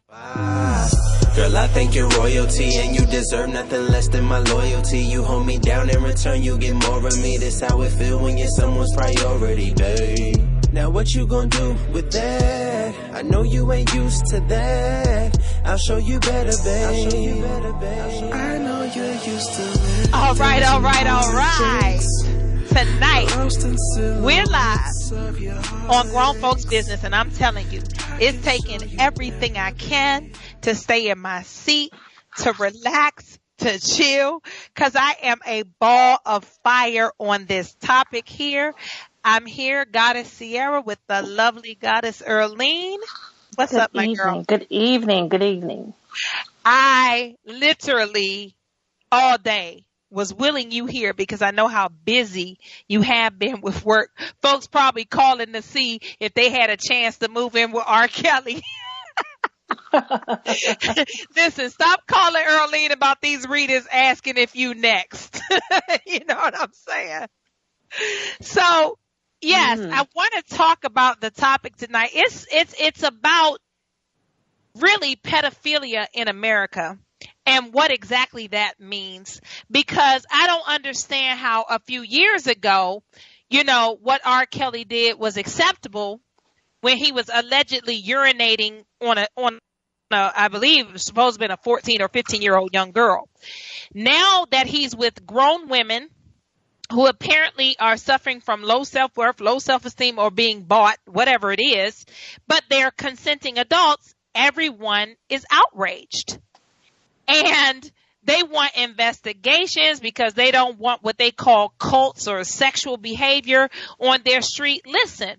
Girl, I think you're royalty and you deserve nothing less than my loyalty. You hold me down in return, you get more of me. That's how it feel when you're someone's priority, babe. Now what you gonna do with that? I know you ain't used to that. I'll show you better, babe. I know you're used to it. All right. Tonight, we're live on Grown Folks Business, and I'm telling you, it's taking everything I can to stay in my seat, to relax, to chill, because I am a ball of fire on this topic here. I'm here, Goddess Sierra, with the lovely Goddess Earlene. What's up, my girl? Good evening. I literally all day was willing you here because I know how busy you have been with work. Folks probably calling to see if they had a chance to move in with R. Kelly. Listen, stop calling Earlene about these readers asking if you next. You know what I'm saying? So, yes, I want to talk about the topic tonight. It's about really pedophilia in America and what exactly that means, because I don't understand how a few years ago, you know, what R. Kelly did was acceptable when he was allegedly urinating on a I believe it was supposed to have been a 14 or 15-year-old young girl. Now that he's with grown women who apparently are suffering from low self-worth, low self-esteem, or being bought, whatever it is, but they're consenting adults, everyone is outraged. And they want investigations because they don't want what they call cults or sexual behavior on their street. Listen,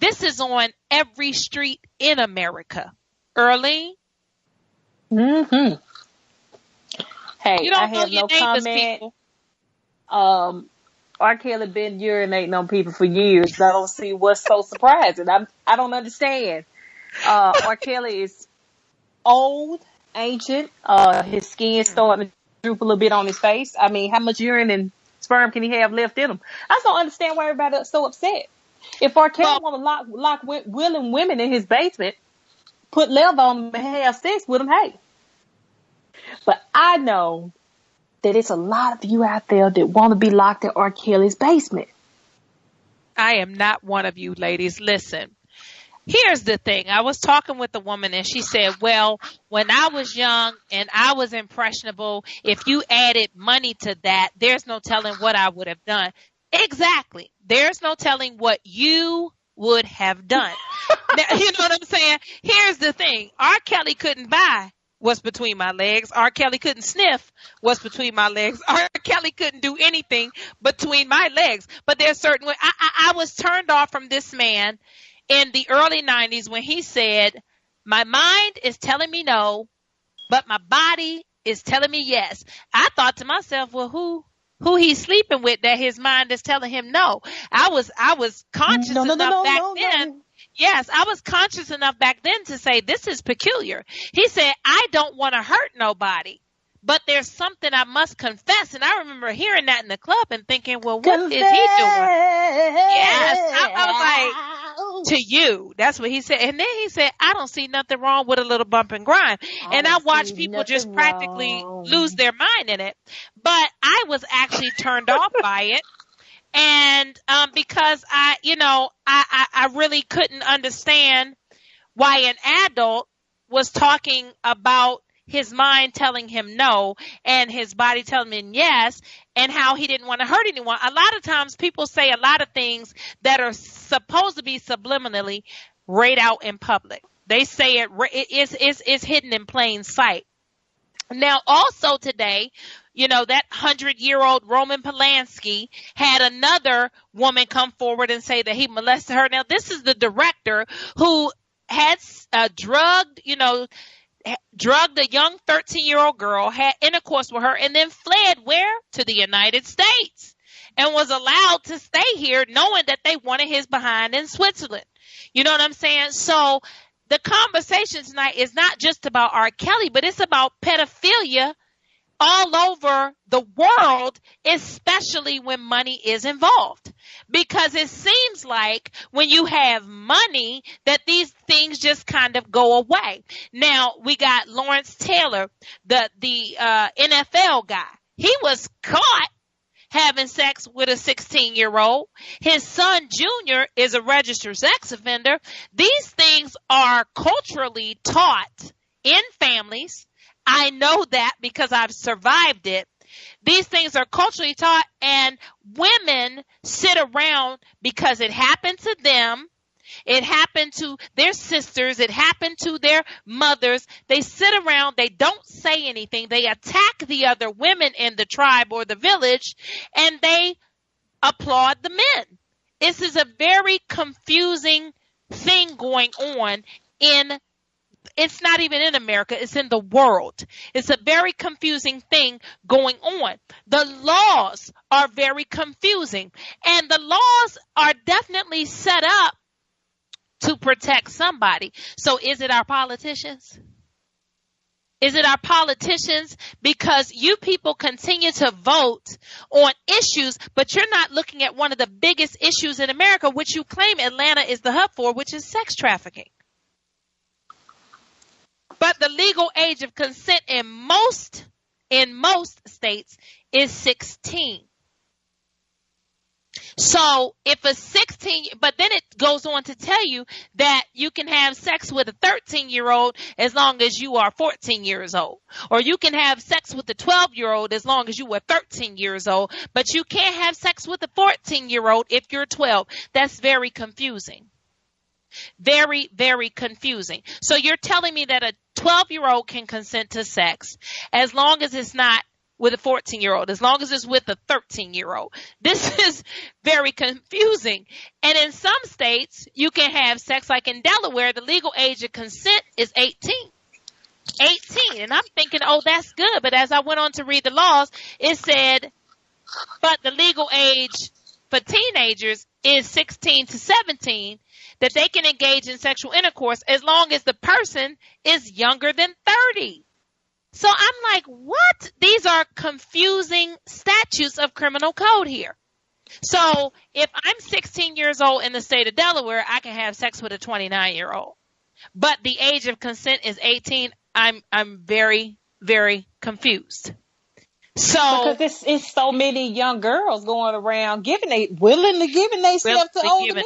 this is on every street in America. Early? Mm-hmm. Hey, you don't I know have your no neighbors, comment. people. R. Kelly been urinating on people for years. I don't see what's so surprising. I don't understand. R. Kelly is old, ancient. His skin starting to droop a little bit on his face. I mean, how much urine and sperm can he have left in him? I just don't understand why everybody's so upset. If R. Kelly want to lock willing women in his basement, put leather on them and have sex with them, hey. But I know that it's a lot of you out there that want to be locked in R. Kelly's basement. I am not one of you, ladies. Listen, here's the thing. I was talking with a woman and she said, well, when I was young and I was impressionable, if you added money to that, there's no telling what I would have done. Exactly. There's no telling what you would have done. Now, you know what I'm saying? Here's the thing. R. Kelly couldn't buy what's between my legs. R. Kelly couldn't sniff what's between my legs. R. Kelly couldn't do anything between my legs. But there's certain way. I was turned off from this man in the early 90s when he said, my mind is telling me no, but my body is telling me yes. I thought to myself, well, who he's sleeping with that his mind is telling him no. I was conscious enough back then. Yes, I was conscious enough back then to say this is peculiar. He said, I don't want to hurt nobody, but there's something I must confess. And I remember hearing that in the club and thinking, well, what is he doing? Yes, I was like, to you. That's what he said. And then he said, I don't see nothing wrong with a little bump and grind. And I watched people just practically lose their mind in it. But I was actually turned off by it. And because I really couldn't understand why an adult was talking about his mind telling him no and his body telling him yes, and how he didn't want to hurt anyone. A lot of times people say a lot of things that are supposed to be subliminally right out in public. They say it's hidden in plain sight. Now, also today, you know, that 100-year-old Roman Polanski had another woman come forward and say that he molested her. Now, this is the director who had drugged a young 13-year-old girl, had intercourse with her, and then fled where? To the United States, and was allowed to stay here knowing that they wanted his behind in Switzerland. You know what I'm saying? So the conversation tonight is not just about R. Kelly, but it's about pedophilia all over the world, especially when money is involved. Because it seems like when you have money that these things just kind of go away. Now, we got Lawrence Taylor, the NFL guy. He was caught having sex with a 16-year-old. His son, Junior, is a registered sex offender. These things are culturally taught in families. I know that because I've survived it. These things are culturally taught, and women sit around because it happened to them. It happened to their sisters. It happened to their mothers. They sit around. They don't say anything. They attack the other women in the tribe or the village, and they applaud the men. This is a very confusing thing going on it's not even in America. It's in the world. It's a very confusing thing going on. The laws are very confusing, and the laws are definitely set up to protect somebody. So is it our politicians? Is it our politicians? Because you people continue to vote on issues, but you're not looking at one of the biggest issues in America, which you claim Atlanta is the hub for, which is sex trafficking. But the legal age of consent in most states is 16. So if a 16, but then it goes on to tell you that you can have sex with a 13-year-old as long as you are 14 years old. Or you can have sex with a 12-year-old as long as you were 13 years old. But you can't have sex with a 14-year-old if you're 12. That's very confusing. Very, very confusing. So you're telling me that a 12-year-old can consent to sex as long as it's not with a 14-year-old, as long as it's with a 13-year-old. This is very confusing. And in some states, you can have sex, like in Delaware, the legal age of consent is 18. 18. And I'm thinking, oh, that's good. But as I went on to read the laws, it said, but the legal age for teenagers is 16 to 17, that they can engage in sexual intercourse as long as the person is younger than 30. So I'm like, what? These are confusing statutes of criminal code here. So if I'm 16 years old in the state of Delaware, I can have sex with a 29-year-old. But the age of consent is 18. I'm very, very confused. So because it's so many young girls going around willingly giving themselves to older men.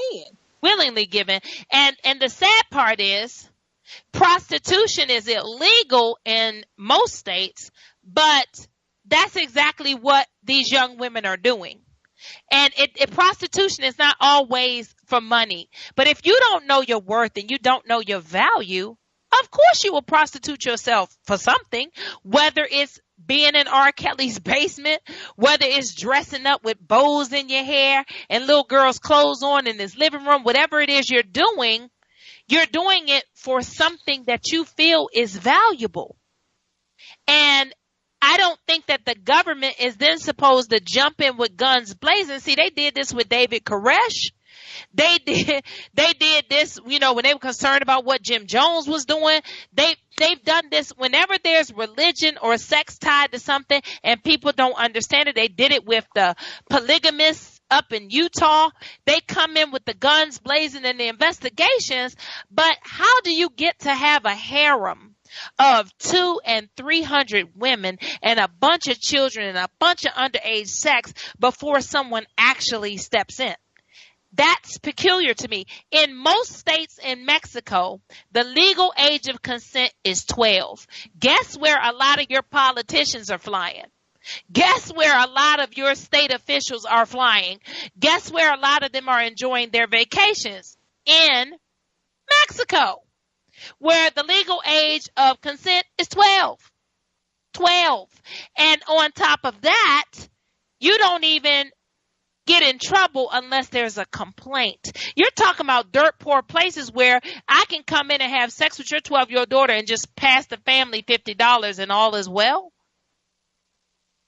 Willingly given. And the sad part is prostitution is illegal in most states, but that's exactly what these young women are doing. And prostitution is not always for money. But if you don't know your worth and you don't know your value, of course you will prostitute yourself for something, whether it's being in R. Kelly's basement, whether it's dressing up with bows in your hair and little girls' clothes on in his living room, whatever it is you're doing it for something that you feel is valuable. And I don't think that the government is then supposed to jump in with guns blazing. See, they did this with David Koresh. They did this, when they were concerned about what Jim Jones was doing. They've done this whenever there's religion or sex tied to something and people don't understand it. They did it with the polygamists up in Utah. They come in with the guns blazing in the investigations. But how do you get to have a harem of 200 and 300 women and a bunch of children and a bunch of underage sex before someone actually steps in? That's peculiar to me. In most states in Mexico, the legal age of consent is 12. Guess where a lot of your politicians are flying? Guess where a lot of your state officials are flying? Guess where a lot of them are enjoying their vacations? In Mexico, where the legal age of consent is 12. 12. And on top of that, you don't even get in trouble unless there's a complaint. You're talking about dirt poor places where I can come in and have sex with your 12-year-old daughter and just pass the family $50 and all is well.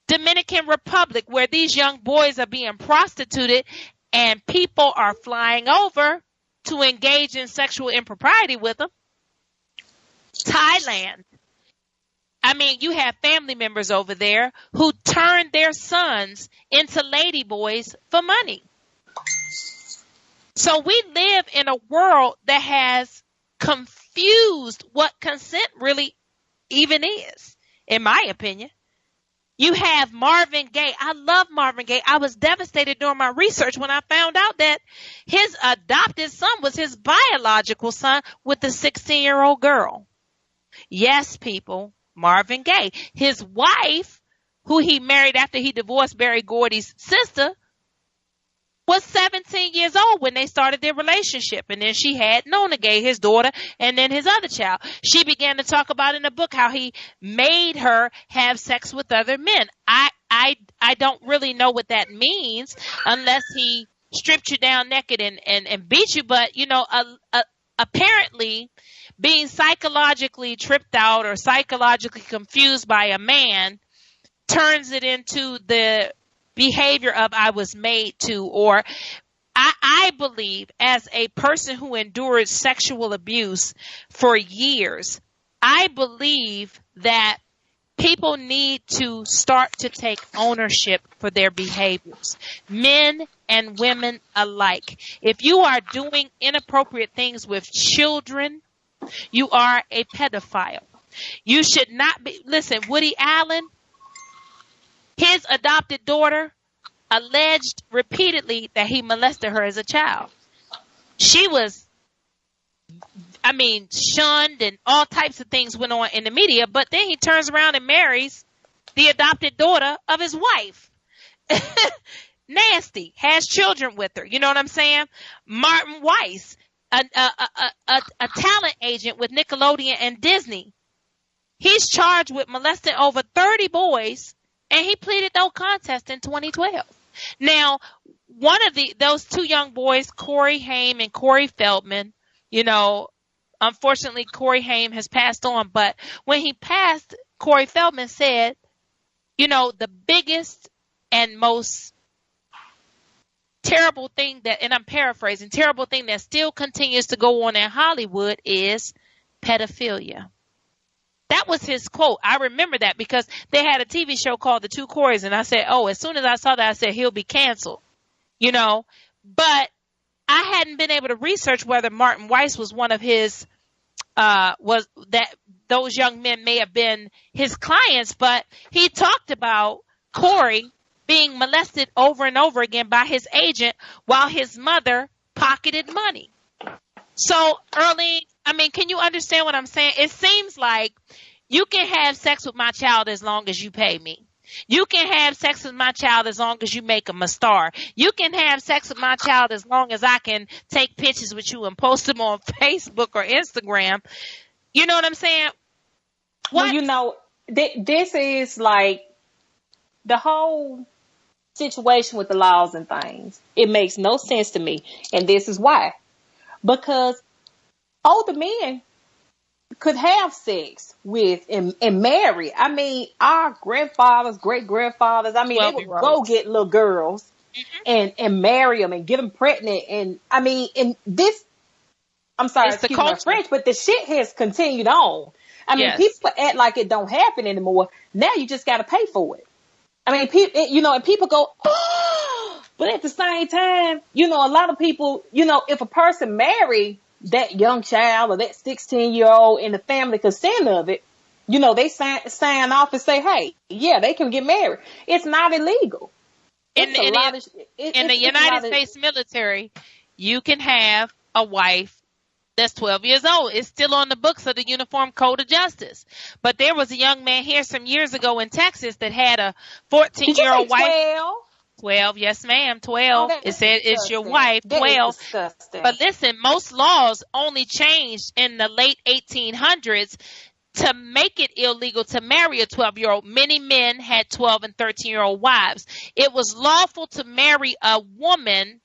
Dominican Republic, where these young boys are being prostituted and people are flying over to engage in sexual impropriety with them. Thailand. I mean, you have family members over there who turn their sons into ladyboys for money. So we live in a world that has confused what consent really even is, in my opinion. You have Marvin Gaye. I love Marvin Gaye. I was devastated during my research when I found out that his adopted son was his biological son with a 16-year-old girl. Yes, people, Marvin Gaye. His wife, who he married after he divorced Berry Gordy's sister, was 17 years old when they started their relationship. And then she had Nona Gaye, his daughter, and then his other child. She began to talk about in the book how he made her have sex with other men. I don't really know what that means unless he stripped you down naked and beat you. But, you know, apparently being psychologically tripped out or psychologically confused by a man turns it into the behavior of I was made to, or I believe as a person who endured sexual abuse for years, I believe that people need to start to take ownership for their behaviors, men and women alike. If you are doing inappropriate things with children, you are a pedophile. You should not be. Listen, Woody Allen, his adopted daughter alleged repeatedly that he molested her as a child. She was, shunned, and all types of things went on in the media, but then he turns around and marries the adopted daughter of his wife. Nasty. Has children with her. You know what I'm saying? Martin Weiss, a talent agent with Nickelodeon and Disney. He's charged with molesting over 30 boys, and he pleaded no contest in 2012. Now, one of those two young boys, Corey Haim and Corey Feldman, you know, unfortunately Corey Haim has passed on, but when he passed, Corey Feldman said, you know, the biggest and most terrible thing that, and I'm paraphrasing, terrible thing that still continues to go on in Hollywood is pedophilia. That was his quote. I remember that because they had a TV show called The Two Coreys, and I said, oh, as soon as I saw that, I said, he'll be canceled, you know. But I hadn't been able to research whether Martin Weiss was one of his, was that those young men may have been his clients, but he talked about Corey being molested over and over again by his agent while his mother pocketed money. So, Early, can you understand what I'm saying? It seems like you can have sex with my child as long as you pay me. You can have sex with my child as long as you make him a star. You can have sex with my child as long as I can take pictures with you and post them on Facebook or Instagram. You know what I'm saying? Well, you know, this is like the whole situation with the laws and things. It makes no sense to me. And this is why. Because older men could have sex with and marry. Our grandfathers, great-grandfathers, they would go get little girls and marry them and get them pregnant. And, and this, I'm sorry, excuse my French, but the shit has continued on. Yes. People act like it don't happen anymore. Now you just got to pay for it. And people go, oh, but at the same time, a lot of people, if a person marry that young child or that 16-year-old in the family consent of it, they sign off and say, hey, yeah, they can get married. It's not illegal. In the United States military, you can have a wife that's 12 years old. It's still on the books of the Uniform Code of Justice. But there was a young man here some years ago in Texas that had a 14-year-old wife. 12, yes, ma'am, 12. It said it's your wife, 12. But listen, most laws only changed in the late 1800s to make it illegal to marry a 12-year-old. Many men had 12 and 13-year-old wives. It was lawful to marry a woman,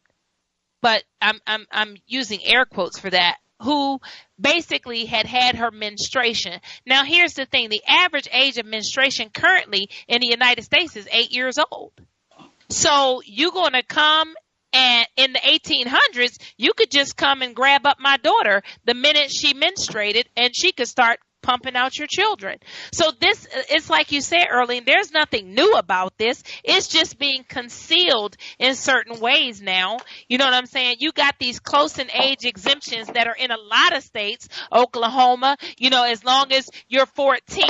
but I'm using air quotes for that, who basically had her menstruation. Now, here's the thing. The average age of menstruation currently in the United States is 8 years old. So you're going to come, and in the 1800s, you could just come and grab up my daughter the minute she menstruated, and she could start pumping out your children. So this, it's like you said earlier, there's nothing new about this. It's just being concealed in certain ways now. You know what I'm saying? You got these close in age exemptions that are in a lot of states, Oklahoma, as long as you're 14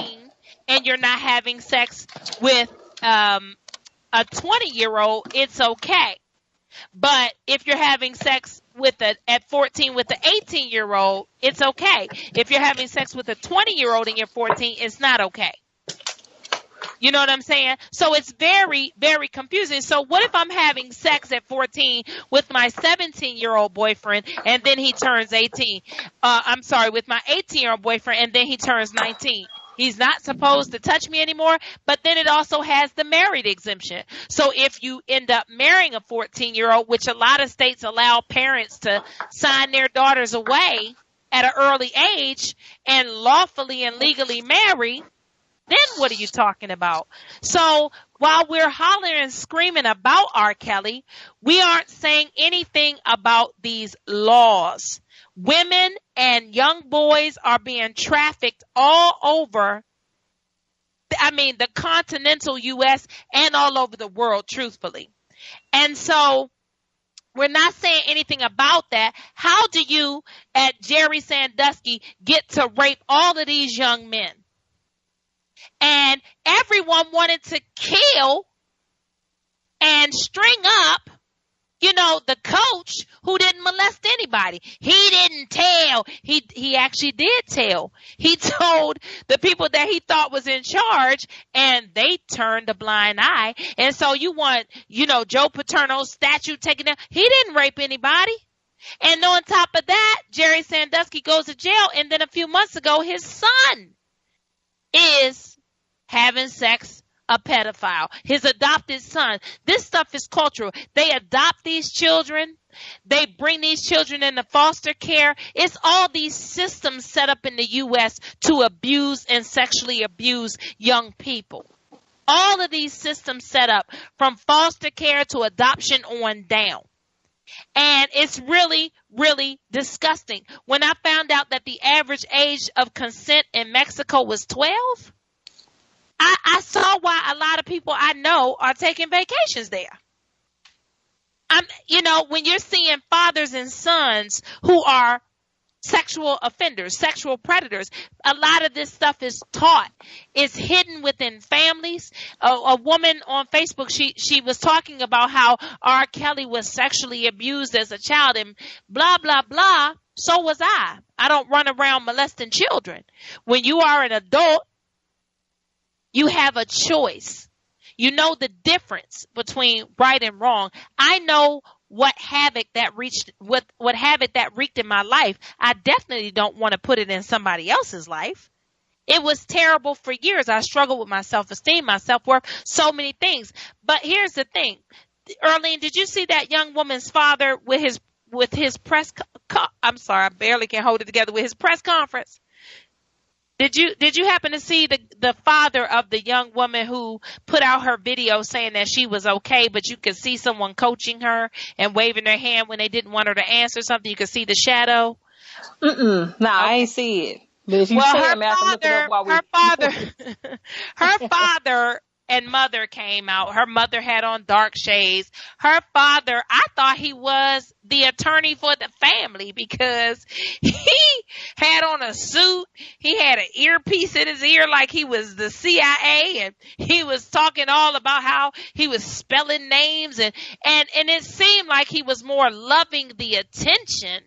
and you're not having sex with a 20-year-old, it's okay. But if you're having sex at 14 with the 18-year-old, it's okay. If you're having sex with a 20-year-old and you're 14, it's not okay. You know what I'm saying? So it's very, very confusing. So what if I'm having sex at 14 with my 17-year-old boyfriend and then he turns 18? With my 18-year-old boyfriend and then he turns 19. He's not supposed to touch me anymore, but then it also has the married exemption. So if you end up marrying a 14-year-old, which a lot of states allow parents to sign their daughters away at an early age and lawfully and legally marry, then what are you talking about? So while we're hollering and screaming about R. Kelly, we aren't saying anything about these laws. Women and young boys are being trafficked all over, the continental U.S. and all over the world, truthfully. And so we're not saying anything about that. How do you, at Jerry Sandusky, get to rape all of these young men? And everyone wanted to kill and string up, the coach who didn't molest anybody. He didn't tell. He actually did tell. He told the people that he thought was in charge, and they turned a blind eye. And so you want, Joe Paterno's statue taken down. He didn't rape anybody. And on top of that, Jerry Sandusky goes to jail. And then a few months ago, his son is having sex, a pedophile, his adopted son. This stuff is cultural. They adopt these children. They bring these children into foster care. It's all these systems set up in the U.S. to abuse and sexually abuse young people. All of these systems set up from foster care to adoption on down. And it's really, really disgusting. When I found out that the average age of consent in Mexico was 12, I saw why a lot of people I know are taking vacations there. When you're seeing fathers and sons who are sexual offenders, sexual predators, a lot of this stuff is taught. It's hidden within families. A woman on Facebook, she was talking about how R. Kelly was sexually abused as a child and blah, blah, blah. So was I. I don't run around molesting children. When you are an adult, you have a choice. You know the difference between right and wrong. I know what havoc that wreaked in my life. I definitely don't want to put it in somebody else's life. It was terrible for years. I struggled with my self-esteem, my self-worth, so many things. But here's the thing. Earlene, did you see that young woman's father with his press I'm sorry, I barely can hold it together, with his press conference? Did you happen to see the father of the young woman who put out her video saying that she was okay, but you could see someone coaching her and waving their hand when they didn't want her to answer something? You could see the shadow. No, I ain't see it. But if you say it, I have to look it up while her father and mother came out. Her mother had on dark shades. Her father, I thought he was the attorney for the family because he had on a suit. He had an earpiece in his ear like he was the CIA, and he was talking all about how he was spelling names, and it seemed like he was more loving the attention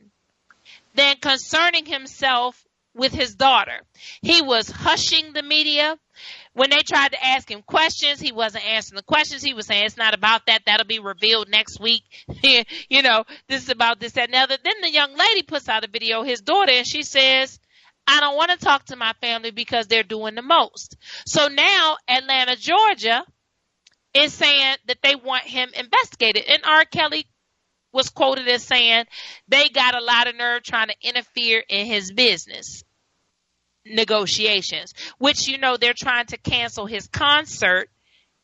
than concerning himself with his daughter. He was hushing the media. When they tried to ask him questions, he wasn't answering the questions. He was saying, it's not about that. That'll be revealed next week. This is about this, that, and the other. Then the young lady puts out a video, his daughter, and she says, I don't want to talk to my family because they're doing the most. So now Atlanta, Georgia is saying that they want him investigated. And R. Kelly was quoted as saying they got a lot of nerve trying to interfere in his business negotiations, which, they're trying to cancel his concert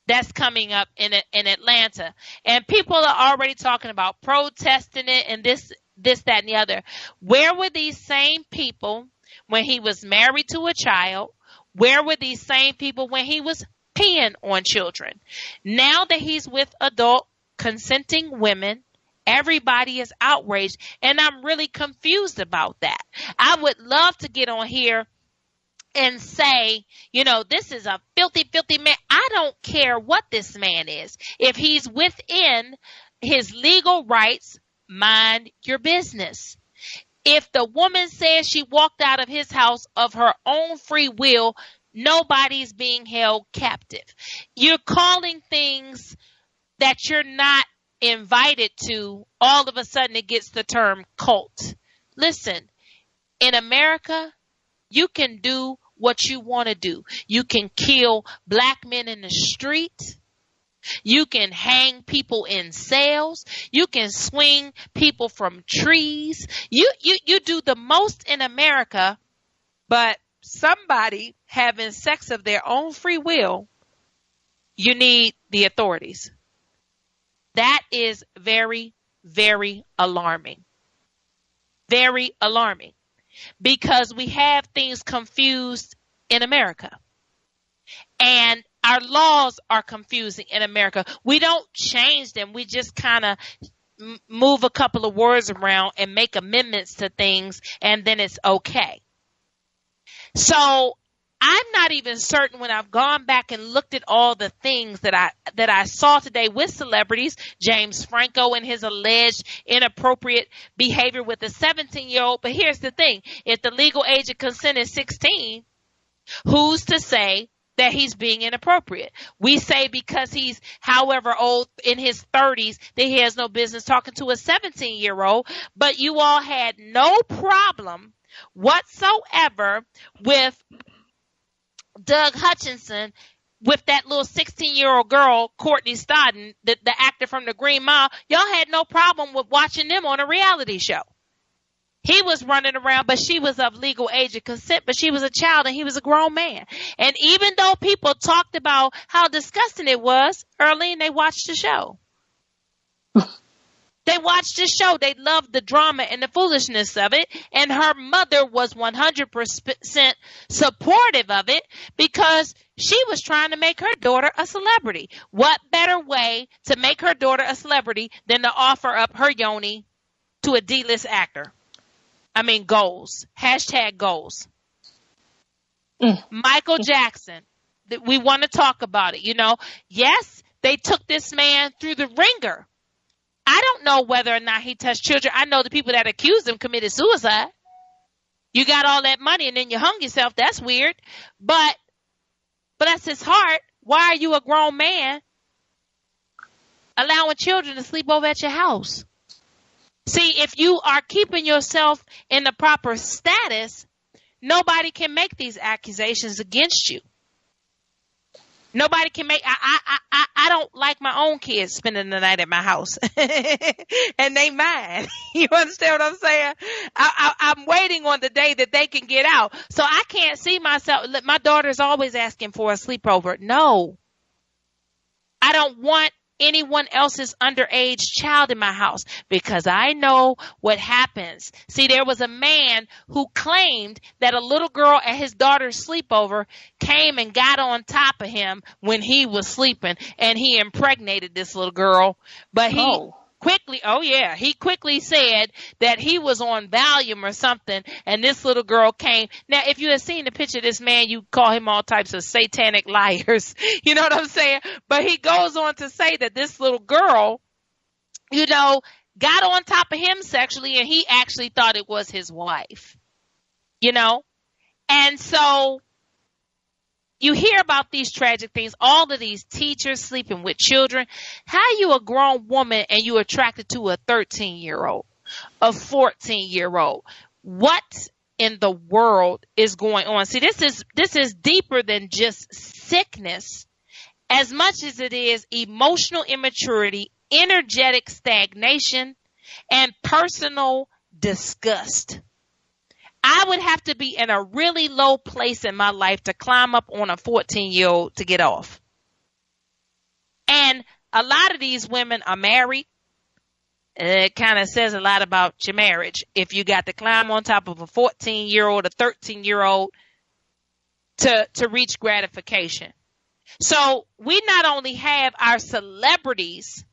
that's coming up in Atlanta. And people are already talking about protesting it and this, that, and the other. Where were these same people when he was married to a child? Where were these same people when he was peeing on children? Now that he's with adult consenting women, everybody is outraged, and I'm really confused about that. I would love to get on here and say, this is a filthy, filthy man. I don't care what this man is. If he's within his legal rights, mind your business. If the woman says she walked out of his house of her own free will, nobody's being held captive. You're calling things that you're not invited to. All of a sudden it gets the term cult. Listen, in America, you can do what you want to do. You can kill black men in the street. You can hang people in cells. You can swing people from trees. You do the most in America, but somebody having sex of their own free will, you need the authorities. That is very, very alarming. Very alarming. Because we have things confused in America. And our laws are confusing in America. We don't change them. We just kind of move a couple of words around and make amendments to things, and then it's okay. So I'm not even certain, when I've gone back and looked at all the things that I saw today with celebrities, James Franco and his alleged inappropriate behavior with a 17-year-old. But here's the thing. If the legal age of consent is 16, who's to say that he's being inappropriate? We say because he's however old, in his 30s, that he has no business talking to a 17-year-old. But you all had no problem whatsoever with Doug Hutchinson, with that little 16-year-old girl, Courtney Stodden, the actor from The Green Mile. Y'all had no problem with watching them on a reality show. He was running around, but she was of legal age of consent, but she was a child and he was a grown man. And even though people talked about how disgusting it was, Earlene, they watched the show. They watched the show. They loved the drama and the foolishness of it. And her mother was 100% supportive of it because she was trying to make her daughter a celebrity. What better way to make her daughter a celebrity than to offer up her yoni to a D-list actor? I mean, goals. Hashtag goals. Michael Jackson. We want to talk about it. Yes, they took this man through the ringer. I don't know whether or not he touched children. I know the people that accused him committed suicide. You got all that money and then you hung yourself. That's weird. But that's his heart. Why are you, a grown man, allowing children to sleep over at your house? See, if you are keeping yourself in the proper status, nobody can make these accusations against you. Nobody can make. I don't like my own kids spending the night at my house, and they mine. You understand what I'm saying? I'm waiting on the day that they can get out, so I can't see myself. My daughter's always asking for a sleepover. No, I don't want anyone else's underage child in my house because I know what happens. See, there was a man who claimed that a little girl at his daughter's sleepover came and got on top of him when he was sleeping, and he impregnated this little girl. But he quickly said that he was on Valium or something, and this little girl came. Now, if you had seen the picture of this man, you call him all types of satanic liars. You know what I'm saying? But he goes on to say that this little girl, got on top of him sexually, and he actually thought it was his wife. And so you hear about these tragic things, all of these teachers sleeping with children. How are you a grown woman and you attracted to a 13-year-old, a 14-year-old? What in the world is going on? See, this is deeper than just sickness, as much as it is emotional immaturity, energetic stagnation, and personal disgust. I would have to be in a really low place in my life to climb up on a 14-year-old to get off. And a lot of these women are married. It kind of says a lot about your marriage. If you got to climb on top of a 14-year-old, a 13-year-old to reach gratification. So we not only have our celebrities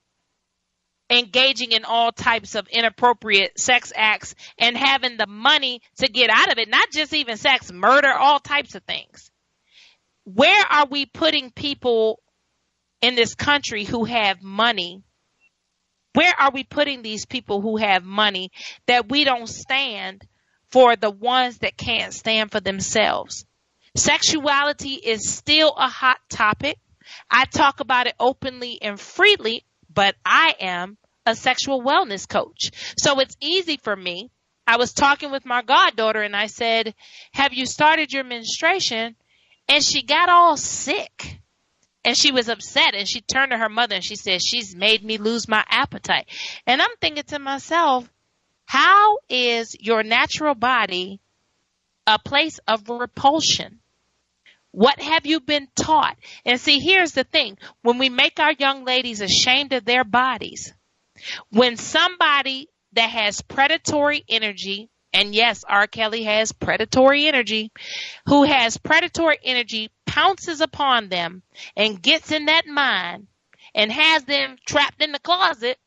engaging in all types of inappropriate sex acts and having the money to get out of it, not just even sex, murder, all types of things. Where are we putting people in this country who have money? Where are we putting these people who have money that we don't stand for the ones that can't stand for themselves? Sexuality is still a hot topic. I talk about it openly and freely, but I am a sexual wellness coach. So it's easy for me. I was talking with my goddaughter and I said, have you started your menstruation? And she got all sick. And she was upset and she turned to her mother and she said, she's made me lose my appetite. And I'm thinking to myself, how is your natural body a place of repulsion? What have you been taught? And see, here's the thing. When we make our young ladies ashamed of their bodies, when somebody that has predatory energy, and yes, R. Kelly has predatory energy, who has predatory energy pounces upon them and gets in that mind and has them trapped in the closet,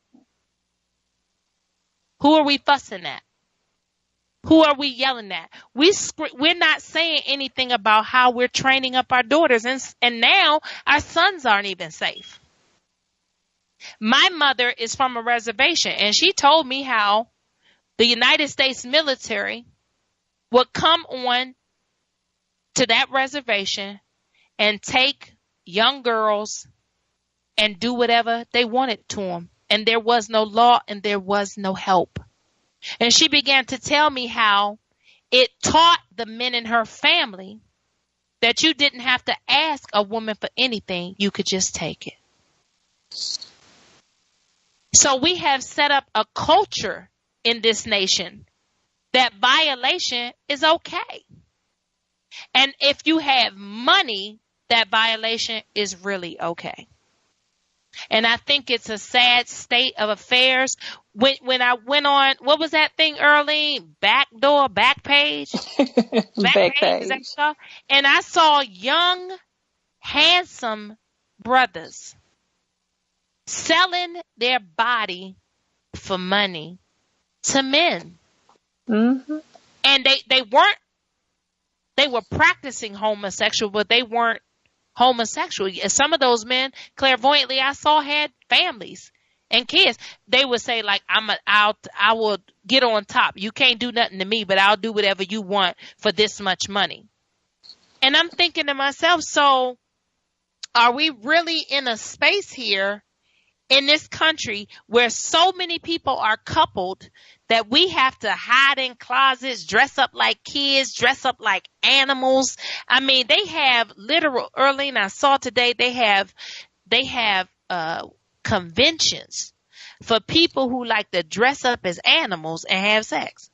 who are we fussing at? Who are we yelling at? We're not saying anything about how we're training up our daughters, and now our sons aren't even safe. My mother is from a reservation, and she told me how the United States military would come on to that reservation and take young girls and do whatever they wanted to them. And there was no law and there was no help. And she began to tell me how it taught the men in her family that you didn't have to ask a woman for anything. You could just take it. So we have set up a culture in this nation that violation is okay. And if you have money, that violation is really okay. And I think it's a sad state of affairs. When I went on, what was that thing, Earlene? Backpage? Backpage. And I saw young, handsome brothers selling their body for money to men. Mm-hmm. And they were practicing homosexual, but they weren't homosexual. Some of those men, clairvoyantly, I saw had families and kids. They would say, like, I will get on top. You can't do nothing to me, but I'll do whatever you want for this much money. And I'm thinking to myself, so are we really in a space here in this country where so many people are coupled that we have to hide in closets, dress up like kids, dress up like animals? I mean, they have literal, Earlene, I saw today, they have conventions for people who like to dress up as animals and have sex.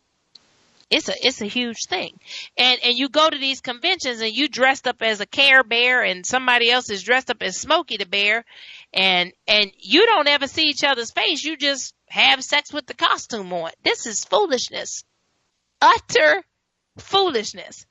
It's a huge thing. And you go to these conventions and you dressed up as a Care Bear and somebody else is dressed up as Smokey the Bear, and you don't ever see each other's face. You just have sex with the costume on. This is foolishness. Utter foolishness.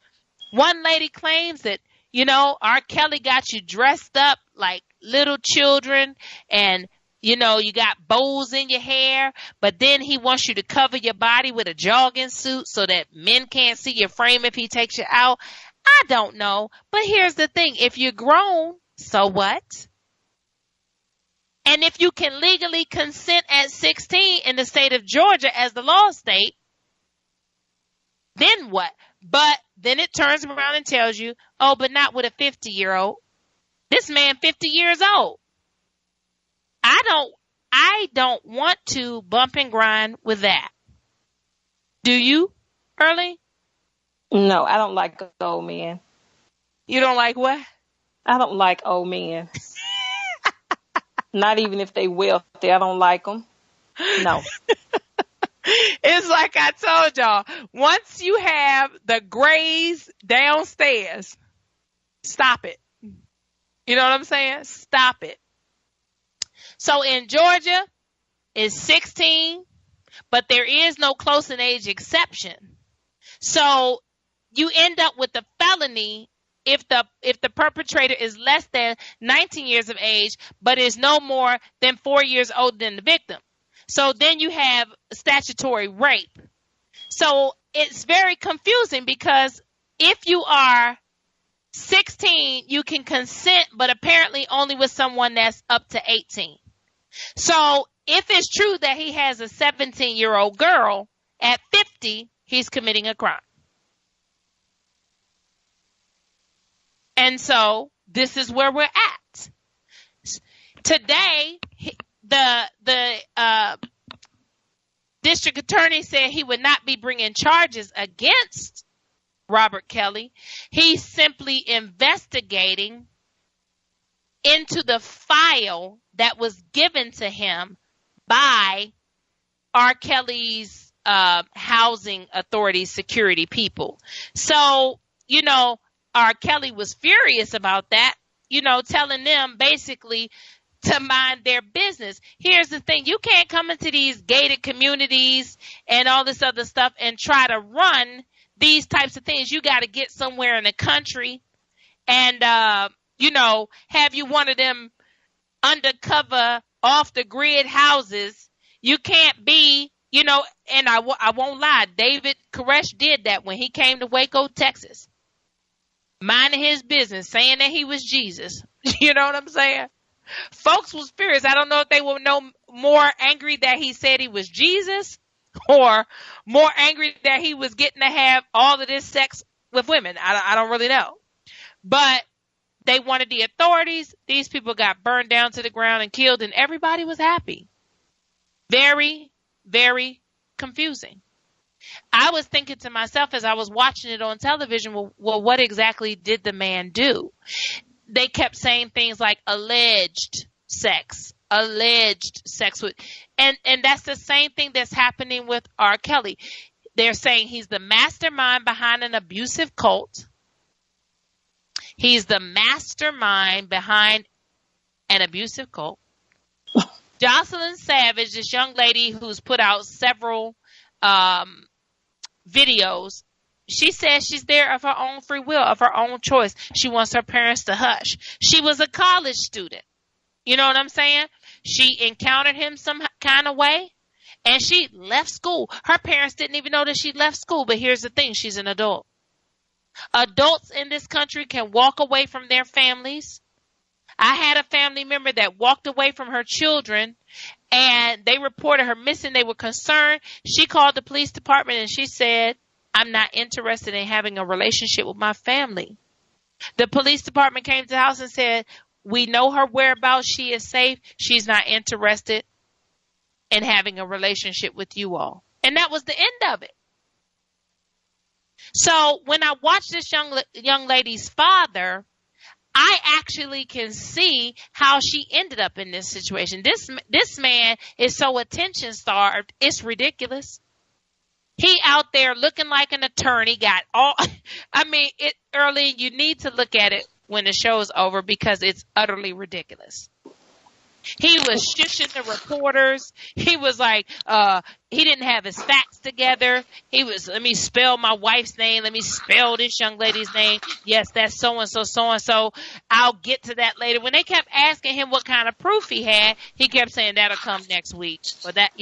One lady claims that, R. Kelly got you dressed up like little children and you got bows in your hair, but then he wants you to cover your body with a jogging suit so that men can't see your frame if he takes you out. I don't know. But here's the thing. If you're grown, so what? And if you can legally consent at 16 in the state of Georgia as the law state, then what? But then it turns around and tells you, oh, but not with a 50-year-old. This man 50 years old. I don't want to bump and grind with that. Do you, Early? No, I don't like old men. You don't like what? I don't like old men. Not even if they wealthy. I don't like them. No. It's like I told y'all. Once you have the grays downstairs, stop it. You know what I'm saying? Stop it. So in Georgia, is 16, but there is no close in age exception. So you end up with a felony if the perpetrator is less than 19 years of age, but is no more than 4 years older than the victim. So then you have statutory rape. So it's very confusing because if you are 16, you can consent, but apparently only with someone that's up to 18. So if it's true that he has a 17-year-old girl, at 50, he's committing a crime. And so this is where we're at. Today, the district attorney said he would not be bringing charges against Robert Kelly. He's simply investigating into the file that was given to him by R. Kelly's housing authority security people. So, R. Kelly was furious about that, telling them basically to mind their business. Here's the thing. You can't come into these gated communities and all this other stuff and try to run these types of things. You got to get somewhere in the country and, have you one of them undercover off the grid houses. You can't be, and I won't lie. David Koresh did that when he came to Waco, Texas. Minding his business, saying that he was Jesus. You know what I'm saying? Folks was furious. I don't know if they were no more angry that he said he was Jesus or more angry that he was getting to have all of this sex with women. I don't really know. But they wanted the authorities. These people got burned down to the ground and killed, and everybody was happy. Very, very confusing. I was thinking to myself as I was watching it on television, well, what exactly did the man do? They kept saying things like alleged sex with, and that's the same thing that's happening with R. Kelly. They're saying he's the mastermind behind an abusive cult. He's the mastermind behind an abusive cult. Jocelyn Savage, this young lady who's put out several videos, she says she's there of her own free will, of her own choice. She wants her parents to hush. She was a college student. You know what I'm saying? She encountered him some kind of way, and she left school. Her parents didn't even know that she left school, but here's the thing. She's an adult. Adults in this country can walk away from their families. I had a family member that walked away from her children, and they reported her missing. They were concerned. She called the police department, and she said, I'm not interested in having a relationship with my family. The police department came to the house and said, we know her whereabouts. She is safe. She's not interested in having a relationship with you all. And that was the end of it. So when I watched this young lady's father, I actually can see how she ended up in this situation. This man is so attention-starved, it's ridiculous. He out there looking like an attorney, early, you need to look at it when the show is over because it's utterly ridiculous. He was shushing the reporters. He was like, he didn't have his facts together. He was, let me spell my wife's name. Let me spell this young lady's name. Yes, that's so-and-so, so-and-so. I'll get to that later. When they kept asking him what kind of proof he had, he kept saying that'll come next week. Or that,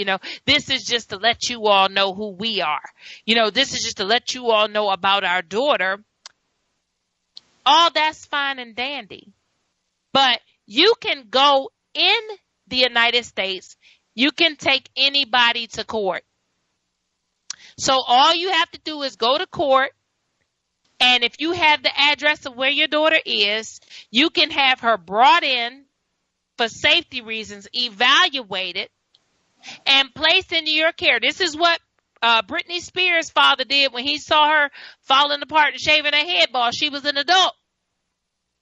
this is just to let you all know who we are. This is just to let you all know about our daughter. All that's fine and dandy. But you can go in the United States, you can take anybody to court. So all you have to do is go to court, and if you have the address of where your daughter is, you can have her brought in for safety reasons, evaluated, and placed into your care. This is what Britney Spears' father did when he saw her falling apart and shaving her head bald. She was an adult.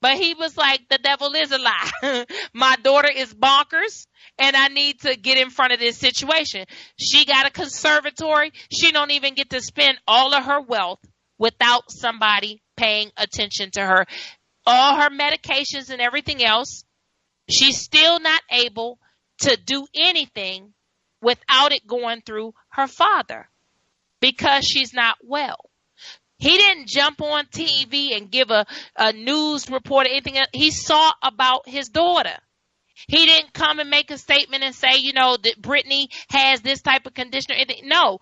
But he was like, the devil is a lie. My daughter is bonkers, and I need to get in front of this situation. She got a conservatory. She don't even get to spend all of her wealth without somebody paying attention to her. All her medications and everything else, she's still not able to do anything without it going through her father because she's not well. He didn't jump on TV and give a news report or anything else. He saw about his daughter. He didn't come and make a statement and say, that Brittany has this type of condition or anything. No,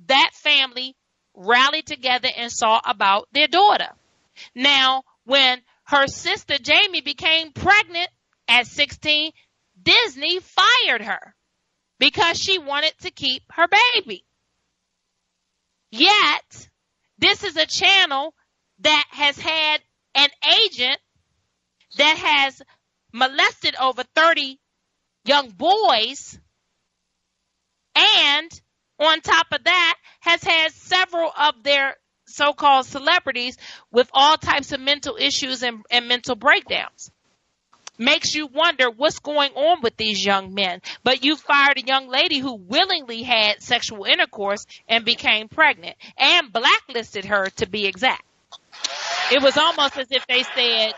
that family rallied together and saw about their daughter. Now, when her sister Jamie became pregnant at 16, Disney fired her because she wanted to keep her baby. Yet, this is a channel that has had an agent that has molested over 30 young boys, and on top of that has had several of their so-called celebrities with all types of mental issues and mental breakdowns. Makes you wonder what's going on with these young men. But you fired a young lady who willingly had sexual intercourse and became pregnant, and blacklisted her, to be exact. It was almost as if they said,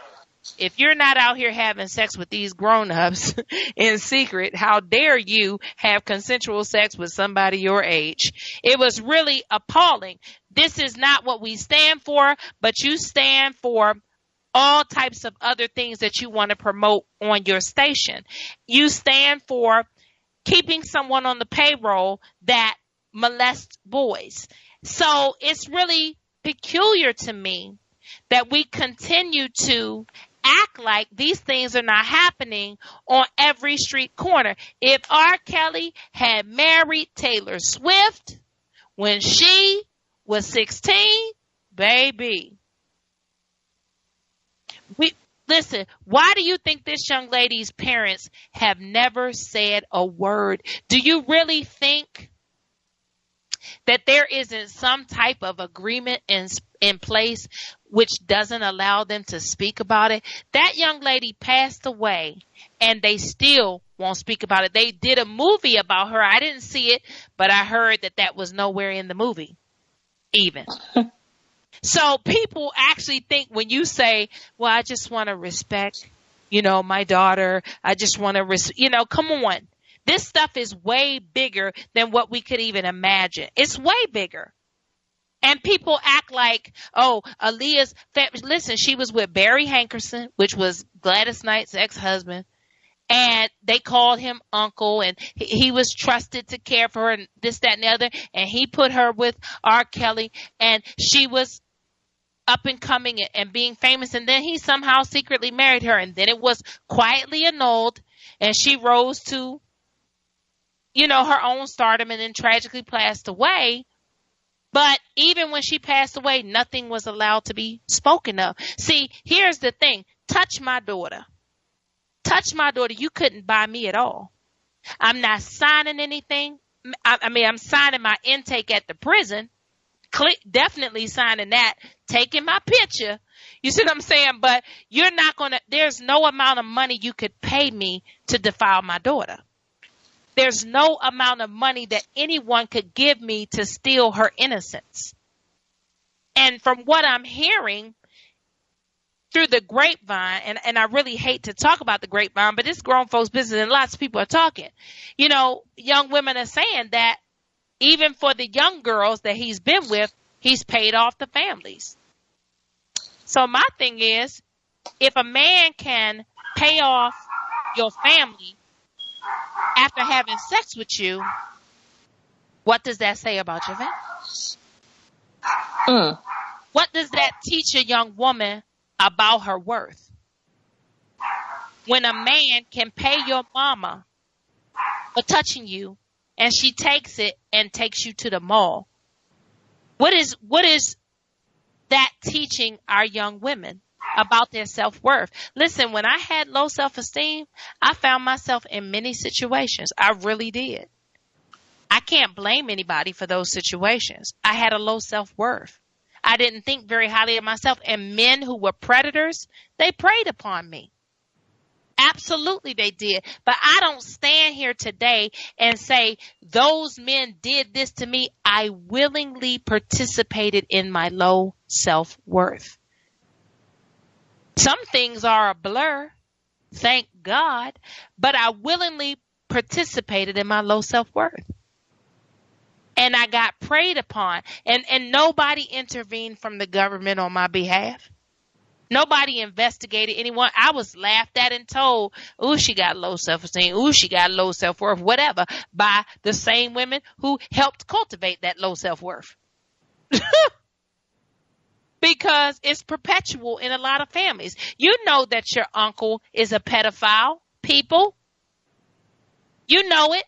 if you're not out here having sex with these grown-ups in secret, how dare you have consensual sex with somebody your age? It was really appalling. This is not what we stand for, but you stand for all types of other things that you want to promote on your station. You stand for keeping someone on the payroll that molests boys. So it's really peculiar to me that we continue to act like these things are not happening on every street corner. If R. Kelly had married Taylor Swift when she was 16, baby. Listen, why do you think this young lady's parents have never said a word? Do you really think that there isn't some type of agreement in place which doesn't allow them to speak about it? That young lady passed away and they still won't speak about it. They did a movie about her. I didn't see it, but I heard that was nowhere in the movie even. So people actually think when you say, well, I just want to respect, my daughter. I just want to, come on. This stuff is way bigger than what we could even imagine. It's way bigger. And people act like, oh, Aaliyah's family. Listen, she was with Barry Hankerson, which was Gladys Knight's ex-husband. And they called him uncle, and he was trusted to care for her and this, that, and the other. And he put her with R. Kelly, and she was up and coming and being famous. And then he somehow secretly married her. And then it was quietly annulled, and she rose to, her own stardom and then tragically passed away. But even when she passed away, nothing was allowed to be spoken of. See, here's the thing. Touch my daughter. Touch my daughter. You couldn't buy me at all. I'm not signing anything. I'm signing my intake at the prison. Definitely signing that. Taking my picture. You see what I'm saying? But you're not going to, there's no amount of money you could pay me to defile my daughter. There's no amount of money that anyone could give me to steal her innocence. And from what I'm hearing through the grapevine, and I really hate to talk about the grapevine, but it's grown folks' business and lots of people are talking. Young women are saying that even for the young girls that he's been with, he's paid off the families. So my thing is, if a man can pay off your family after having sex with you, what does that say about your family? What does that teach a young woman about her worth? When a man can pay your mama for touching you and she takes it and takes you to the mall, what is that teaching our young women about their self-worth? Listen, when I had low self-esteem, I found myself in many situations. I really did. I can't blame anybody for those situations. I had a low self-worth. I didn't think very highly of myself. And men who were predators, they preyed upon me. Absolutely they did. But I don't stand here today and say those men did this to me. I willingly participated in my low self-worth. Some things are a blur, thank God, but I willingly participated in my low self-worth. And I got preyed upon. And nobody intervened from the government on my behalf. Nobody investigated anyone. I was laughed at and told, ooh, she got low self-esteem. Ooh, she got low self-worth, whatever, by the same women who helped cultivate that low self-worth. Because it's perpetual in a lot of families. You know that your uncle is a pedophile, people. You know it.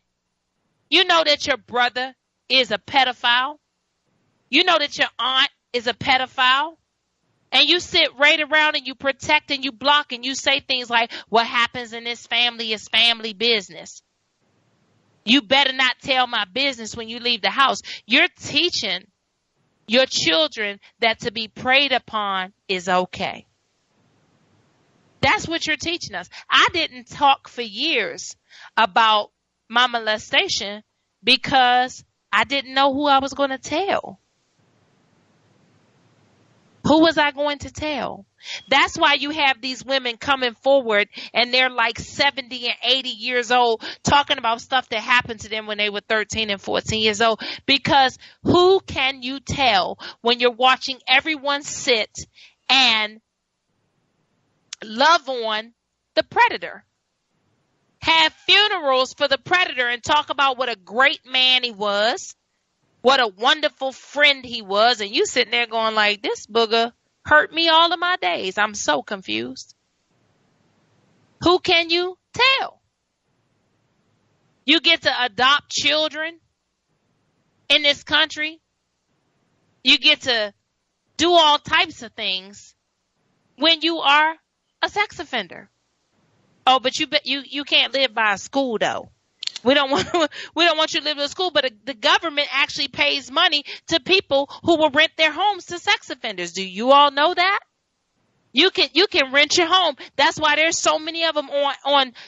You know that your brother is a pedophile. You know that your aunt is a pedophile. And you sit right around and you protect and you block and you say things like, what happens in this family is family business. You better not tell my business when you leave the house. You're teaching your children that to be preyed upon is okay. That's what you're teaching us. I didn't talk for years about my molestation because I didn't know who I was going to tell. Who was I going to tell? That's why you have these women coming forward and they're like 70 and 80 years old talking about stuff that happened to them when they were 13 and 14 years old. Because who can you tell when you're watching everyone sit and love on the predator? Have funerals for the predator and talk about what a great man he was. What a wonderful friend he was. And you sitting there going like, this booger hurt me all of my days. I'm so confused. Who can you tell? You get to adopt children in this country. You get to do all types of things when you are a sex offender. Oh, but you can't live by a school though. We don't want you to live in a school, but the government actually pays money to people who will rent their homes to sex offenders. Do you all know that? You can rent your home. That's why there's so many of them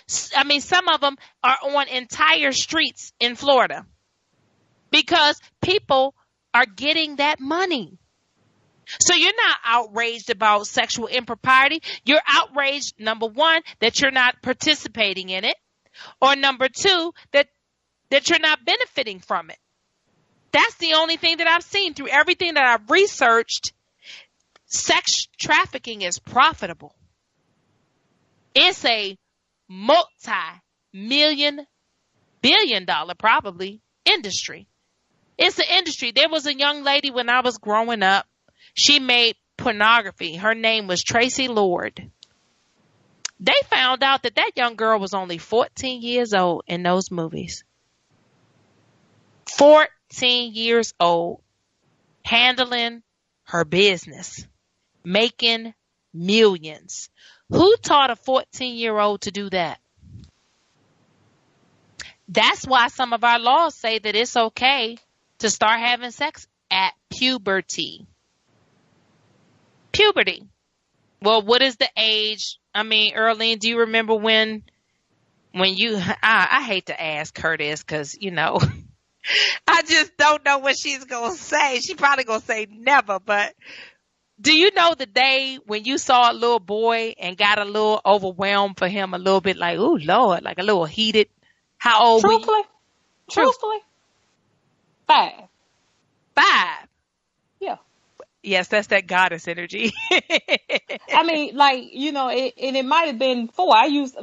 some of them are on entire streets in Florida because people are getting that money. So you're not outraged about sexual impropriety. You're outraged, number one, that you're not participating in it. Or number two, that you're not benefiting from it. That's the only thing that I've seen through everything that I've researched. Sex trafficking is profitable. It's a multi-million, billion-dollar probably industry. It's an industry. There was a young lady when I was growing up. She made pornography. Her name was Tracy Lord. They found out that young girl was only 14 years old in those movies. 14 years old, handling her business, making millions. Who taught a 14-year-old to do that? That's why some of our laws say that it's okay to start having sex at puberty. Puberty. Well, what is the age? I mean, Earlene, do you remember when you, I hate to ask her this because, I just don't know what she's going to say. She probably going to say never, but do you know the day when you saw a little boy and got a little overwhelmed for him, a little bit like, oh, Lord, like a little heated? How old were you? Truthfully, 5. 5? Yeah. Yes, that's that goddess energy. I mean, it might have been 4. I used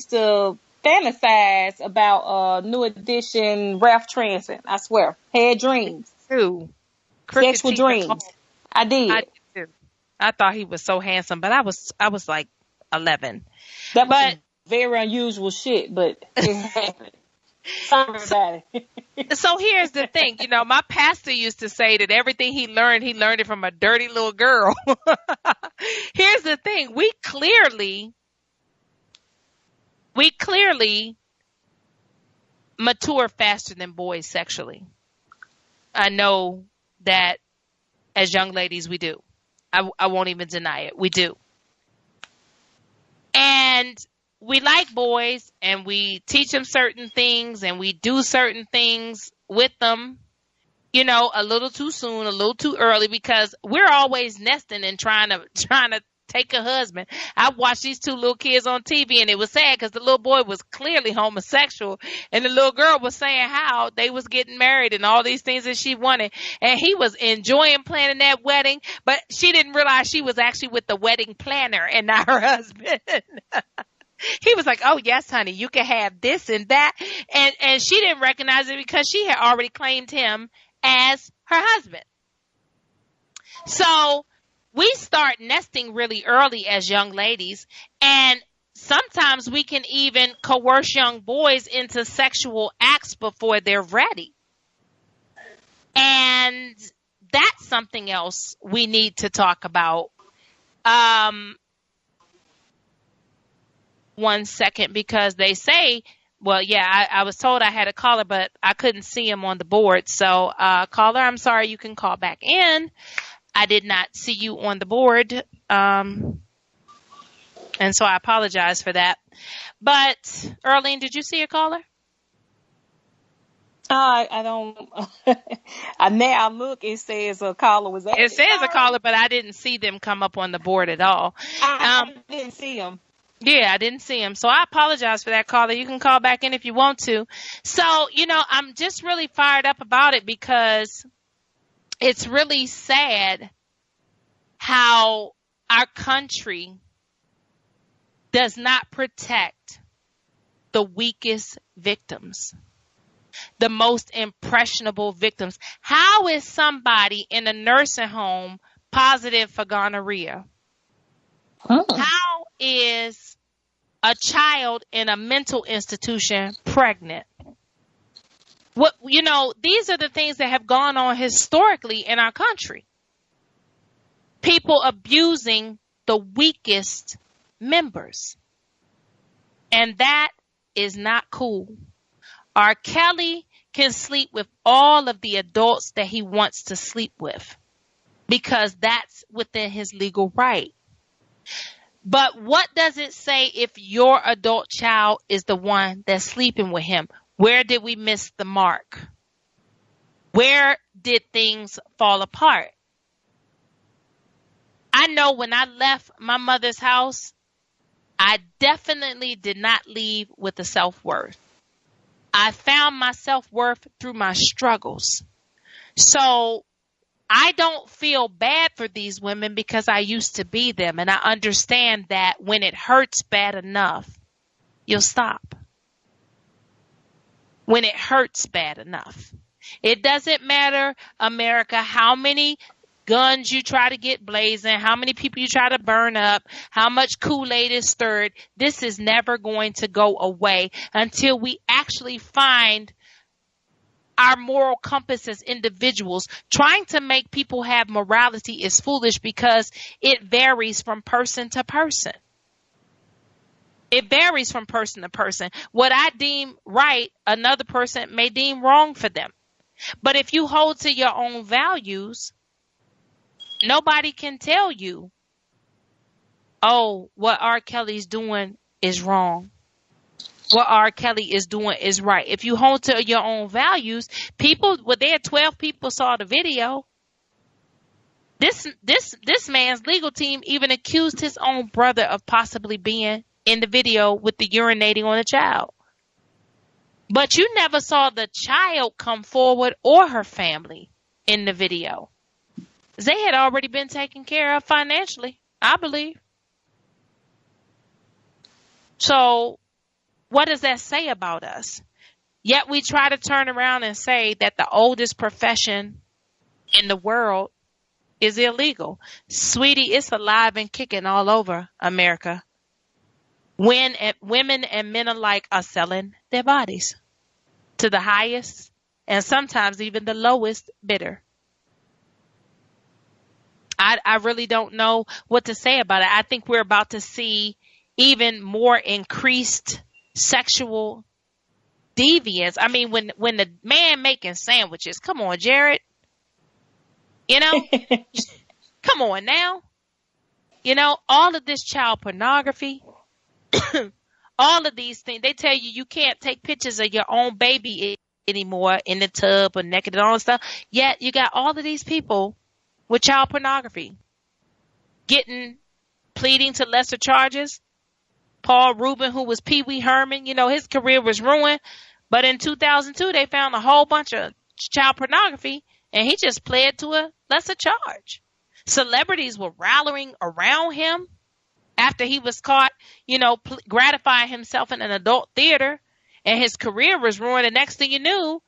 to fantasize about New Edition Ralph Tresvant. I swear. Had dreams. Ooh. Sexual dreams. I did. I did too. I thought he was so handsome, but I was like 11. That was very unusual shit, but it happened. Sorry about it. So here's the thing, my pastor used to say that everything he learned it from a dirty little girl. Here's the thing, we clearly mature faster than boys sexually. I know that as young ladies we do. I won't even deny it. We do. And we like boys and we teach them certain things and we do certain things with them, a little too soon, a little too early because we're always nesting and trying to take a husband. I watched these two little kids on TV, and it was sad because the little boy was clearly homosexual, and the little girl was saying how they was getting married and all these things that she wanted, and he was enjoying planning that wedding, but she didn't realize she was actually with the wedding planner and not her husband. He was like, "Oh yes, honey, you can have this and that," and she didn't recognize it because she had already claimed him as her husband. So we start nesting really early as young ladies, and sometimes we can even coerce young boys into sexual acts before they're ready. And that's something else we need to talk about. 1 second, because they say, well, yeah, I was told I had a caller, but I couldn't see him on the board. So, caller, I'm sorry, you can call back in. I did not see you on the board. And so I apologize for that. But, Earlene, did you see a caller? I don't. Now I look, it says a caller was at. It says a caller, but I didn't see them come up on the board at all. I didn't see them. Yeah, I didn't see him. So I apologize for that, caller. You can call back in if you want to. So, I'm just really fired up about it because it's really sad how our country does not protect the weakest victims, the most impressionable victims. How is somebody in a nursing home positive for gonorrhea? How is a child in a mental institution pregnant? These are the things that have gone on historically in our country. People abusing the weakest members. And that is not cool. R. Kelly can sleep with all of the adults that he wants to sleep with because that's within his legal right. But what does it say if your adult child is the one that's sleeping with him? Where did we miss the mark? Where did things fall apart? I know when I left my mother's house, I definitely did not leave with a self-worth. I found my self-worth through my struggles. So I don't feel bad for these women because I used to be them. And I understand that when it hurts bad enough, you'll stop. When it hurts bad enough. It doesn't matter, America, how many guns you try to get blazing, how many people you try to burn up, how much Kool-Aid is stirred. This is never going to go away until we actually find our moral compass as individuals. Trying to make people have morality is foolish because it varies from person to person. It varies from person to person. What I deem right, another person may deem wrong for them. But if you hold to your own values, nobody can tell you, oh, what R. Kelly's doing is wrong. What R. Kelly is doing is right. If you hold to your own values, there 12 people saw the video. This man's legal team even accused his own brother of possibly being in the video with the urinating on the child. But you never saw the child come forward or her family in the video. They had already been taken care of financially, I believe. So what does that say about us? Yet we try to turn around and say that the oldest profession in the world is illegal. Sweetie, it's alive and kicking all over America. When women and men alike are selling their bodies to the highest and sometimes even the lowest bidder. I really don't know what to say about it. I think we're about to see even more increased sexual deviance. I mean, when the man making sandwiches, come on, Jared. Come on now. All of this child pornography, all of these things, they tell you can't take pictures of your own baby anymore in the tub or naked and all that stuff. Yet you got all of these people with child pornography getting pleading to lesser charges. Paul Rubin, who was Pee Wee Herman, his career was ruined. But in 2002, they found a whole bunch of child pornography, and he just pled to a lesser charge. Celebrities were rallying around him after he was caught, gratifying himself in an adult theater, and his career was ruined. The next thing you knew,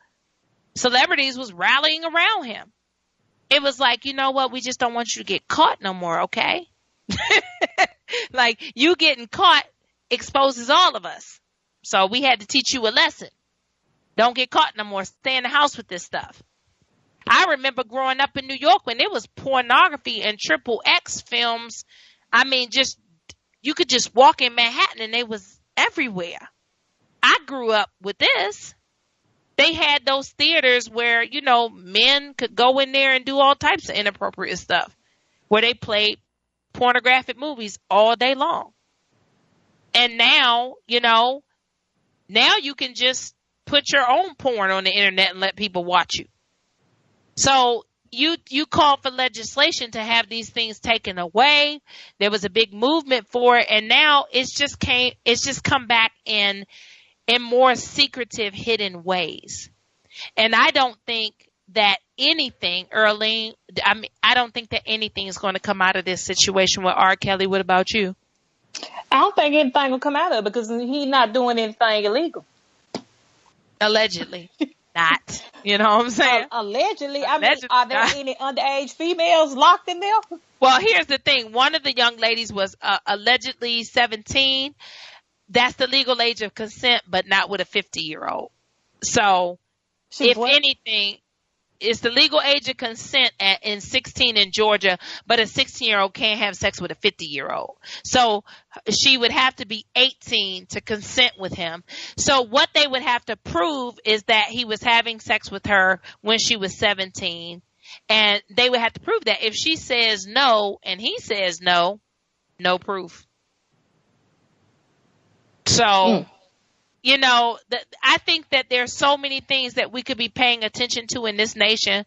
celebrities was rallying around him. It was like, you know what? We just don't want you to get caught no more, okay? Like, you getting caught exposes all of us. So we had to teach you a lesson. Don't get caught no more. Stay in the house with this stuff. I remember growing up in New York when there was pornography and XXX films. I mean, you could just walk in Manhattan and they was everywhere. I grew up with this. They had those theaters where, men could go in there and do all types of inappropriate stuff, where they played pornographic movies all day long. And now, now you can just put your own porn on the internet and let people watch you. So you called for legislation to have these things taken away. There was a big movement for it, and now it's just come back in more secretive, hidden ways. And I don't think that anything, Earlene, I don't think that anything is going to come out of this situation with R. Kelly. What about you? I don't think anything will come out of it because he's not doing anything illegal. Allegedly. Not. You know what I'm saying? Allegedly. I mean, are there any underage females locked in there? Well, here's the thing. One of the young ladies was allegedly 17. That's the legal age of consent, but not with a 50-year-old. So, anything, it's the legal age of consent in 16 in Georgia, but a 16-year-old can't have sex with a 50-year-old. So she would have to be 18 to consent with him. So what they would have to prove is that he was having sex with her when she was 17. And they would have to prove that. If she says no and he says no, no proof. So, I think that there's so many things that we could be paying attention to in this nation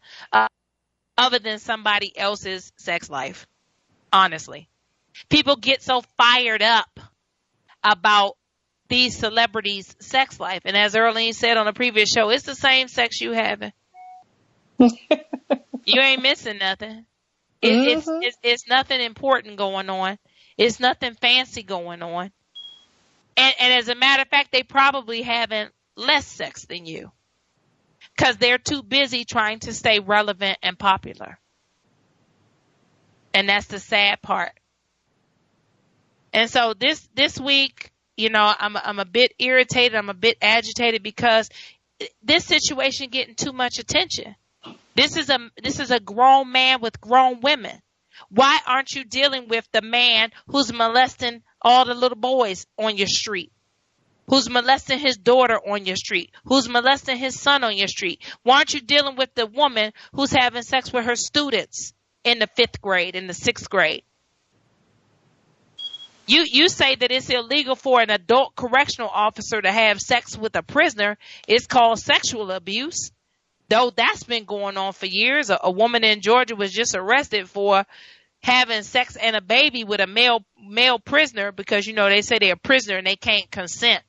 other than somebody else's sex life. Honestly, people get so fired up about these celebrities' sex life. And as Earlene said on a previous show, it's the same sex you having. You ain't missing nothing. It's nothing important going on. It's nothing fancy going on. And as a matter of fact, they probably having less sex than you because they're too busy trying to stay relevant and popular. And that's the sad part. And so this week, I'm a bit irritated. I'm a bit agitated because this situation getting too much attention. This is a grown man with grown women. Why aren't you dealing with the man who's molesting all the little boys on your street? Who's molesting his daughter on your street? Who's molesting his son on your street? Why aren't you dealing with the woman who's having sex with her students in the 5th grade, in the 6th grade? You say that it's illegal for an adult correctional officer to have sex with a prisoner. It's called sexual abuse. Though that's been going on for years. A woman in Georgia was just arrested for having sex and a baby with a male prisoner because, they say they're a prisoner and they can't consent.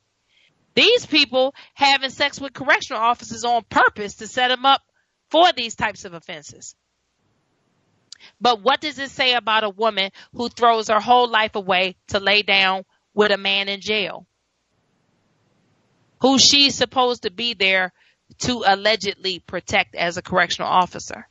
These people having sex with correctional officers on purpose to set them up for these types of offenses. But what does it say about a woman who throws her whole life away to lay down with a man in jail? Who she's supposed to be there to allegedly protect as a correctional officer.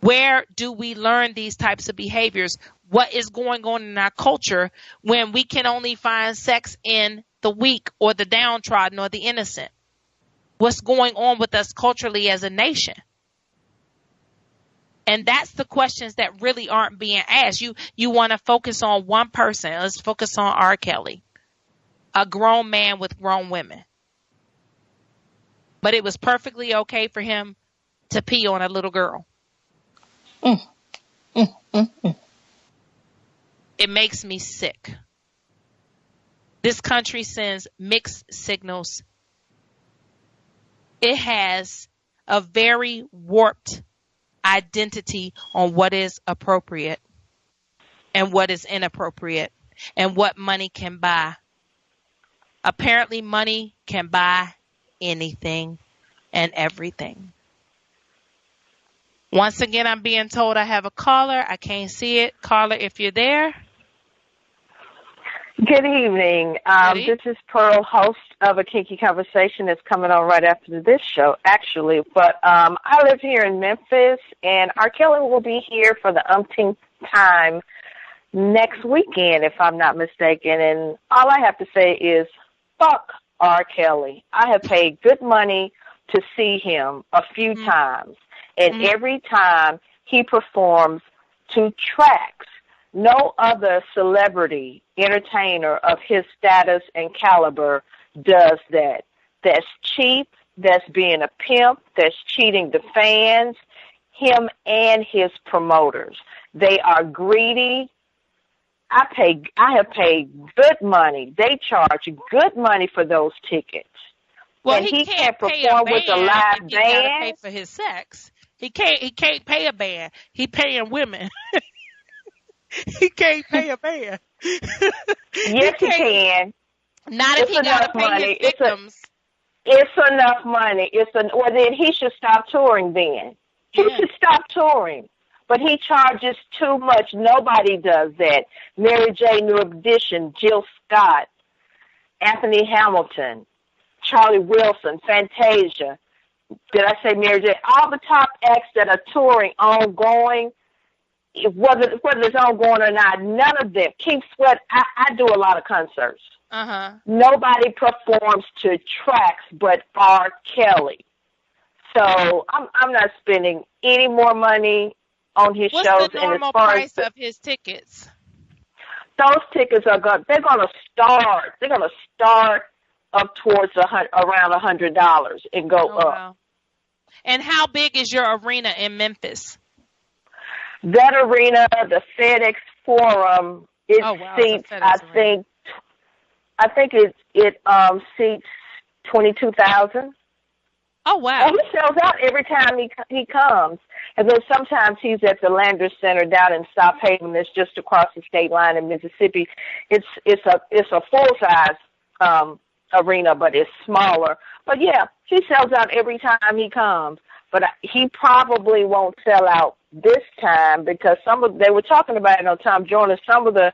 Where do we learn these types of behaviors? What is going on in our culture when we can only find sex in the weak or the downtrodden or the innocent? What's going on with us culturally as a nation? And that's the questions that really aren't being asked. You want to focus on one person. Let's focus on R. Kelly, a grown man with grown women. But it was perfectly okay for him to pee on a little girl. It makes me sick. This country sends mixed signals. It has a very warped identity on what is appropriate. and what is inappropriate and what money can buy. Apparently, money can buy anything and everything. Once again, I'm being told I have a caller. I can't see it. Caller, if you're there. Good evening. This is Pearl, host of A Kinky Conversation that's coming on right after this show, actually. But I live here in Memphis, and R. Kelly will be here for the umpteenth time next weekend, if I'm not mistaken. And all I have to say is, fuck R. Kelly. I have paid good money to see him a few times, and every time he performs to tracks. No other celebrity, entertainer of his status and caliber does that. That's cheap. That's being a pimp. That's cheating the fans, him and his promoters. They are greedy. I have paid good money. They charge good money for those tickets. Well, and he can't perform with a live band. He gotta pay for his sex. He can't pay a band. He paying women. He can't pay a band. Yes, he can. Not if he got to pay his victims. It's enough money. Well, then he should stop touring then. He should stop touring. But he charges too much. Nobody does that. Mary J. New Edition, Jill Scott, Anthony Hamilton, Charlie Wilson, Fantasia. Did I say Mary J.? All the top acts that are touring ongoing, whether it's ongoing or not, none of them. Keith Sweat, I do a lot of concerts. Nobody performs to tracks but R. Kelly. So I'm not spending any more money on his shows. What's the normal price of his tickets? Those tickets they're gonna start up towards around $100 and go up. Wow. And how big is your arena in Memphis? That arena, the FedEx Forum, seats. I think it seats 22,000. Oh wow! And he sells out every time he comes. And then sometimes he's at the Landers Center down in South Haven, that's just across the state line in Mississippi. It's a full size arena, but it's smaller. But yeah, he sells out every time he comes. But he probably won't sell out this time because they were talking about it on Tom Joyner. Some of the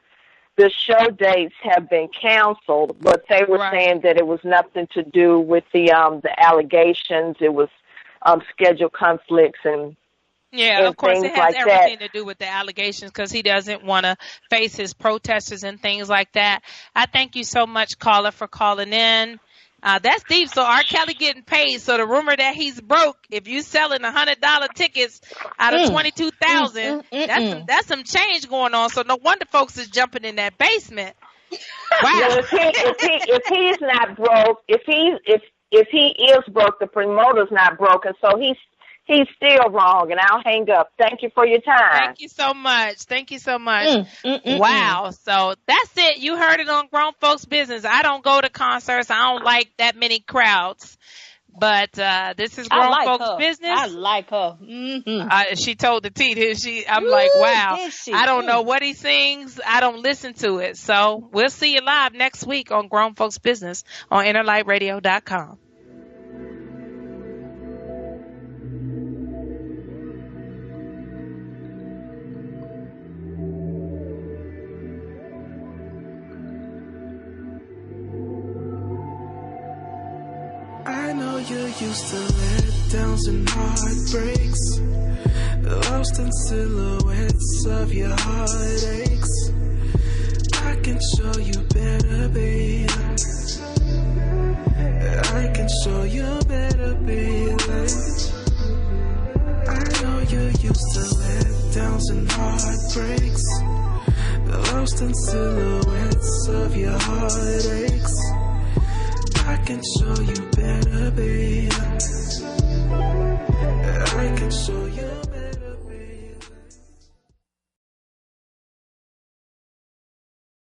show dates have been canceled, but they were saying that it was nothing to do with the allegations. It was schedule conflicts and of course it has everything to do with the allegations because he doesn't want to face his protesters and things like that. I thank you so much, caller, for calling in. That's deep. So R. Kelly getting paid. So the rumor that he's broke, if you selling $100 tickets out of 22,000, that's some change going on. So no wonder folks is jumping in that basement. Wow. Well, if he's not broke, if he is broke, the promoter's not broken. So he's still wrong, and I'll hang up. Thank you for your time. Thank you so much. Wow. So that's it. You heard it on Grown Folks Business. I don't go to concerts. I don't like that many crowds. But this is Grown Folks Business. I like her. Mm-hmm. She told the T. I'm like, wow. I don't know what he sings. I don't listen to it. So we'll see you live next week on Grown Folks Business on InnerLightRadio.com. I know you're used to letdowns and heartbreaks, lost in silhouettes of your heartaches. I can show you better, babe. I can show you better, babe. I know you're used to letdowns and heartbreaks, lost in silhouettes of your heartaches. I can show you better.